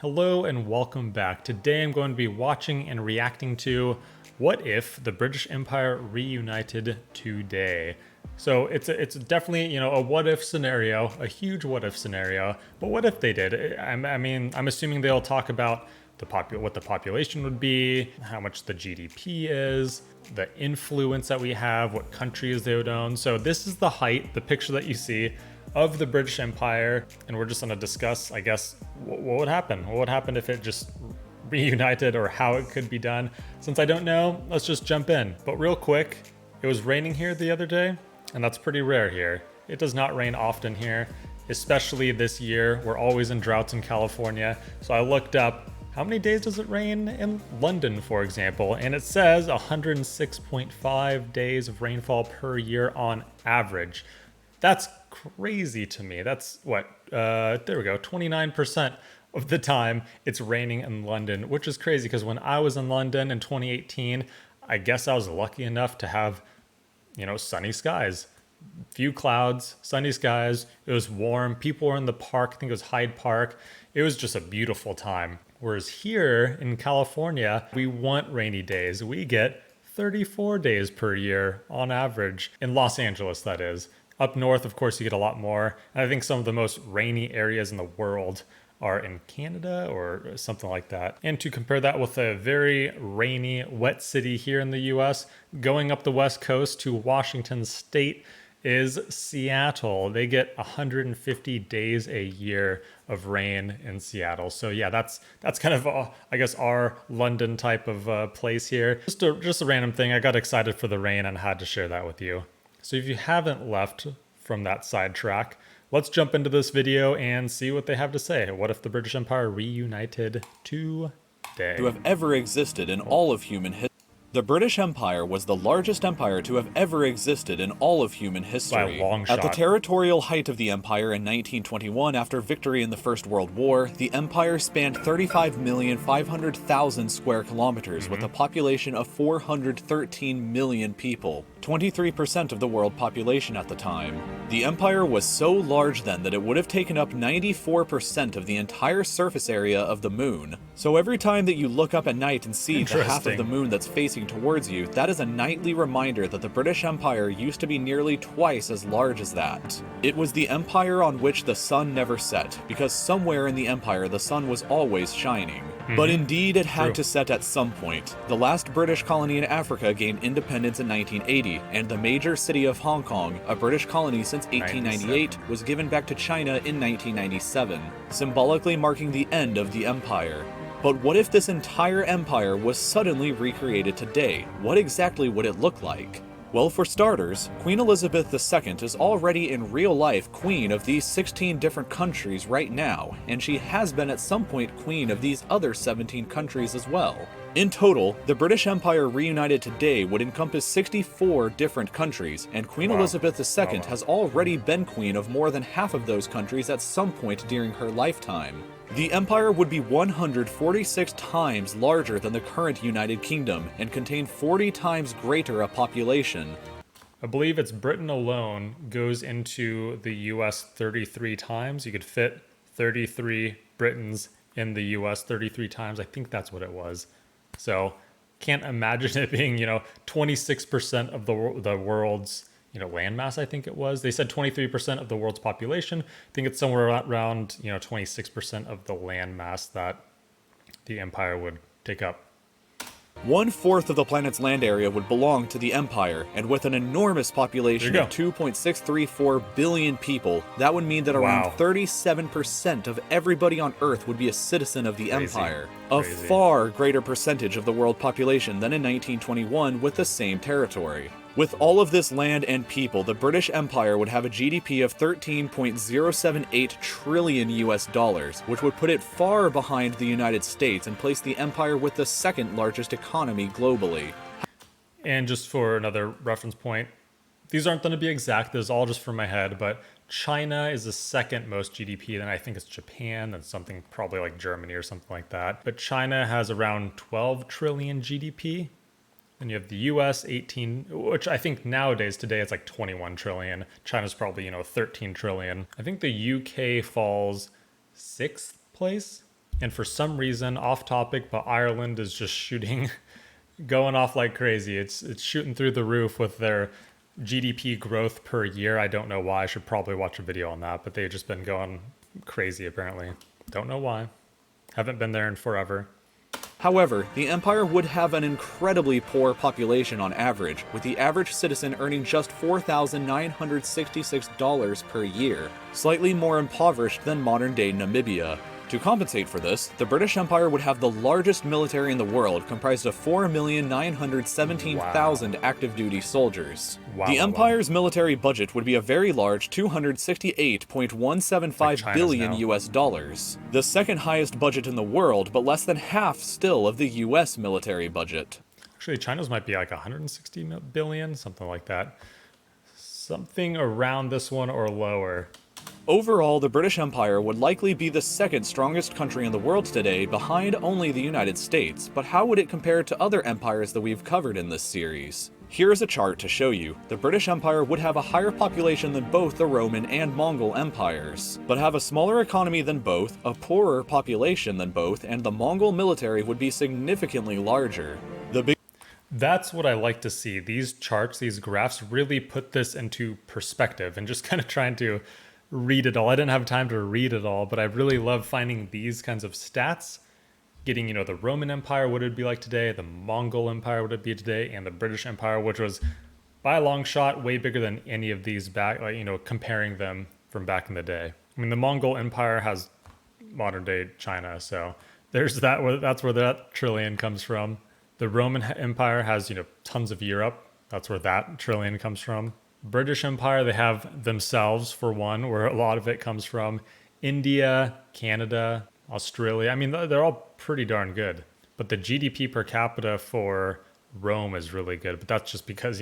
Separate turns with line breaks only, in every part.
Hello and welcome back. Today I'm going to be watching and reacting to what if the British Empire reunited today. So it's definitely, a what if scenario, a huge what if scenario. But what if they did? I'm assuming they'll talk about what the population would be, how much the GDP is, the influence that we have, what countries they would own. So this is the height, the picture that you see of the British Empire, and we're just going to discuss, I guess, what would happen. What would happen if it just reunited, or how it could be done. Since I don't know, let's just jump in. But real quick, it was raining here the other day, and that's pretty rare here. It does not rain often here, especially this year. We're always in droughts in California. So I looked up how many days does it rain in London, for example, and it says 106.5 days of rainfall per year on average. That's crazy to me. That's what, there we go, 29% of the time it's raining in London, which is crazy because when I was in London in 2018, I guess I was lucky enough to have, sunny skies. Few clouds, sunny skies. It was warm. People were in the park. I think it was Hyde Park. It was just a beautiful time. Whereas here in California, we want rainy days. We get 34 days per year on average. In Los Angeles, that is. Up north, of course, you get a lot more. And I think some of the most rainy areas in the world are in Canada or something like that. And to compare that with a very rainy, wet city here in the US, going up the West Coast to Washington State is Seattle. They get 150 days a year of rain in Seattle. So yeah, that's kind of, I guess, our London type of place here. Just a random thing. I got excited for the rain and had to share that with you. So if you haven't left from that sidetrack, let's jump into this video and see what they have to say. What if the British Empire reunited today?
To have ever existed in all of human history. The British Empire was the largest empire to have ever existed in all of human history.
By a long shot.
At the territorial height of the empire in 1921, after victory in the First World War, the empire spanned 35,500,000 square kilometers with a population of 413 million people, 23% of the world population at the time. The empire was so large then that it would have taken up 94% of the entire surface area of the moon. So every time that you look up at night and see the half of the moon that's facing towards you, that is a nightly reminder that the British Empire used to be nearly twice as large as that. It was the empire on which the sun never set, because somewhere in the empire the sun was always shining. But indeed it had to set at some point. The last British colony in Africa gained independence in 1980, and the major city of Hong Kong, a British colony since 1898, was given back to China in 1997, symbolically marking the end of the empire. But what if this entire empire was suddenly recreated today? What exactly would it look like? Well, for starters, Queen Elizabeth II is already in real life queen of these 16 different countries right now, and she has been at some point queen of these other 17 countries as well. In total, the British Empire reunited today would encompass 64 different countries, and Queen Elizabeth II has already been queen of more than half of those countries at some point during her lifetime. The empire would be 146 times larger than the current United Kingdom and contain 40 times greater a population.
I believe it's Britain alone goes into the US 33 times. You could fit 33 Britons in the US 33 times. I think that's what it was. So can't imagine it being, 26% of the world's, landmass, I think it was. They said 23% of the world's population. I think it's somewhere around, 26% of the landmass that the empire would take up.
1/4 of the planet's land area would belong to the Empire, and with an enormous population of 2.634 billion people, that would mean that around 37% of everybody on Earth would be a citizen of the Empire. A far greater percentage of the world population than in 1921 with the same territory. With all of this land and people, the British Empire would have a GDP of 13.078 trillion US dollars, which would put it far behind the United States and place the empire with the second largest economy globally.
And just for another reference point, these aren't going to be exact, this is all just from my head, but China is the second most GDP, then I think it's Japan, then something probably like Germany or something like that. But China has around 12 trillion GDP. Then you have the US 18, which I think nowadays, today it's like 21 trillion. China's probably, 13 trillion. I think the UK falls 6th place And for some reason, off topic, but Ireland is just shooting, going off like crazy. It's shooting through the roof with their GDP growth per year. I don't know why. I should probably watch a video on that, but they've just been going crazy apparently. Don't know why. Haven't been there in forever.
However, the empire would have an incredibly poor population on average, with the average citizen earning just $4,966 per year, slightly more impoverished than modern-day Namibia. To compensate for this, the British Empire would have the largest military in the world, comprised of 4,917,000 active-duty soldiers. The Empire's military budget would be a very large $268.175 billion US dollars, the second highest budget in the world, but less than half still of the US military budget.
Actually, China's might be like 160 billion, something like that. Something around this one or lower.
Overall, the British Empire would likely be the second strongest country in the world today, behind only the United States, but how would it compare to other empires that we've covered in this series? Here is a chart to show you. The British Empire would have a higher population than both the Roman and Mongol empires, but have a smaller economy than both, a poorer population than both, and the Mongol military would be significantly larger.
That's what I like to see. These charts, these graphs really put this into perspective and just kind of trying to read it all. I didn't have time to read it all, but I really love finding these kinds of stats, getting, the Roman Empire, what it would be like today, the Mongol Empire, what it would be today, and the British Empire, which was by a long shot way bigger than any of these back, comparing them from back in the day. I mean, the Mongol Empire has modern day China, so there's that. That's where that trillion comes from. The Roman Empire has, tons of Europe. That's where that trillion comes from. British Empire, they have themselves for one, where a lot of it comes from. India, Canada, Australia. I mean, they're all pretty darn good. But the GDP per capita for Rome is really good. But that's just because,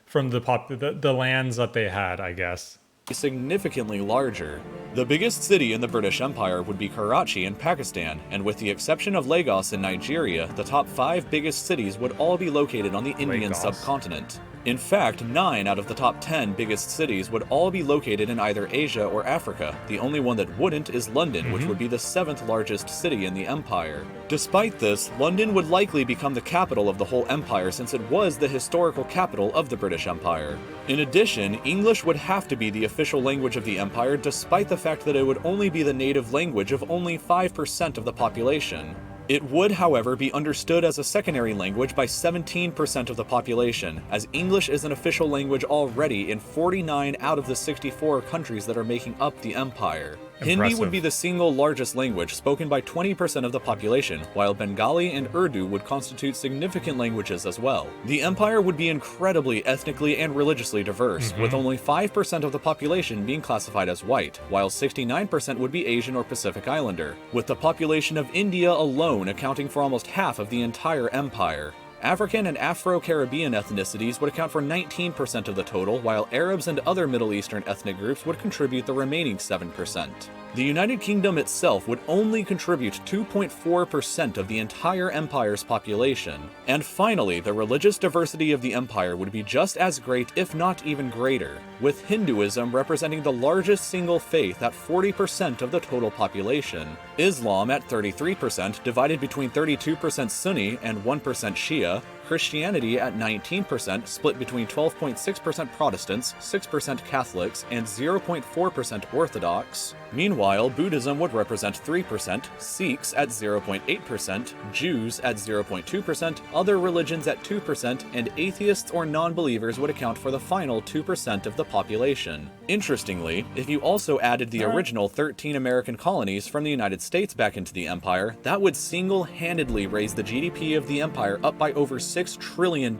from the lands that they had, I guess.
Significantly larger. The biggest city in the British Empire would be Karachi in Pakistan, and with the exception of Lagos in Nigeria, the top 5 biggest cities would all be located on the Indian subcontinent. In fact, 9 out of the top 10 biggest cities would all be located in either Asia or Africa. The only one that wouldn't is London, which would be the 7th largest city in the empire. Despite this, London would likely become the capital of the whole empire since it was the historical capital of the British Empire. In addition, English would have to be the official language of the empire, despite the fact that it would only be the native language of only 5% of the population. It would, however, be understood as a secondary language by 17% of the population, as English is an official language already in 49 out of the 64 countries that are making up the empire. Hindi would be the single largest language, spoken by 20% of the population, while Bengali and Urdu would constitute significant languages as well. The empire would be incredibly ethnically and religiously diverse, with only 5% of the population being classified as white, while 69% would be Asian or Pacific Islander, with the population of India alone accounting for almost half of the entire empire. African and Afro-Caribbean ethnicities would account for 19% of the total, while Arabs and other Middle Eastern ethnic groups would contribute the remaining 7%. The United Kingdom itself would only contribute 2.4% of the entire empire's population. And finally, the religious diversity of the empire would be just as great, if not even greater, with Hinduism representing the largest single faith at 40% of the total population, Islam at 33%, divided between 32% Sunni and 1% Shia, Christianity at 19%, split between 12.6% Protestants, 6% Catholics, and 0.4% Orthodox. Meanwhile, Buddhism would represent 3%, Sikhs at 0.8%, Jews at 0.2%, other religions at 2%, and atheists or non-believers would account for the final 2% of the population. Interestingly, if you also added the original 13 American colonies from the United States back into the empire, that would single-handedly raise the GDP of the empire up by over $6 trillion,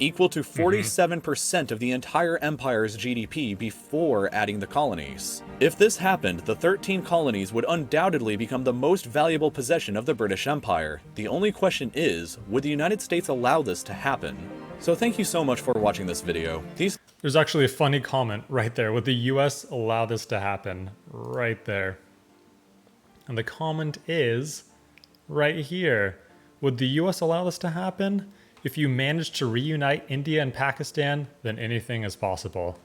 equal to 47% of the entire empire's GDP before adding the colonies. If this happened, the 13 colonies would undoubtedly become the most valuable possession of the British Empire. The only question is, would the United States allow this to happen? So thank you so much for watching this video.
There's actually a funny comment right there. Would the US allow this to happen? Right there. And the comment is right here. Would the US allow this to happen? If you manage to reunite India and Pakistan, then anything is possible.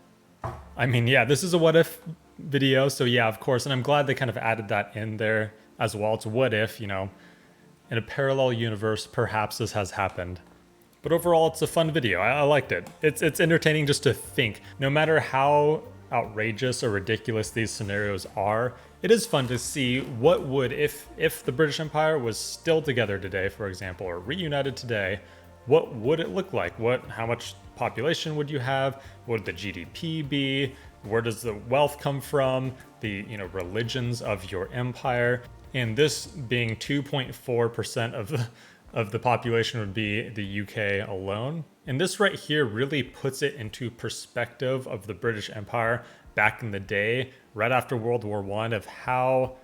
I mean, yeah, this is a what if video, so yeah, of course, and I'm glad they kind of added that in there. as well. It's what if, in a parallel universe, perhaps this has happened. But overall, it's a fun video. I liked it. It's entertaining just to think. No matter how outrageous or ridiculous these scenarios are, it is fun to see what would, if the British Empire was still together today, for example, or reunited today, what would it look like? How much population would you have? What would the GDP be? Where does the wealth come from? The religions of your empire. And this being 2.4% of the population would be the UK alone. And this right here really puts it into perspective of the British Empire back in the day, right after World War I, of how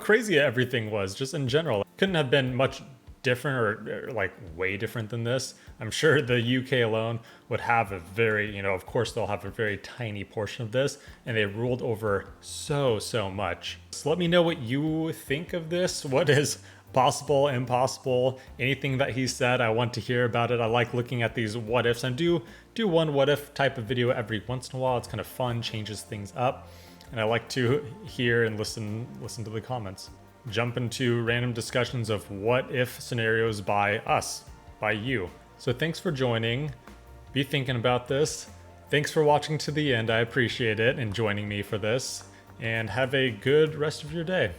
crazy everything was just in general. It couldn't have been much different or like way different than this. I'm sure the UK alone would have a very, of course they'll have a very tiny portion of this, and they ruled over so much. So let me know what you think of this. What is possible, impossible, anything that he said? I want to hear about it. I like looking at these what ifs, and do one what if type of video every once in a while. It's kind of fun, changes things up, and I like to hear and listen to the comments. Jump into random discussions of what if scenarios by us, by you. So thanks for joining. Be thinking about this. Thanks for watching to the end. I appreciate it and joining me for this, and have a good rest of your day.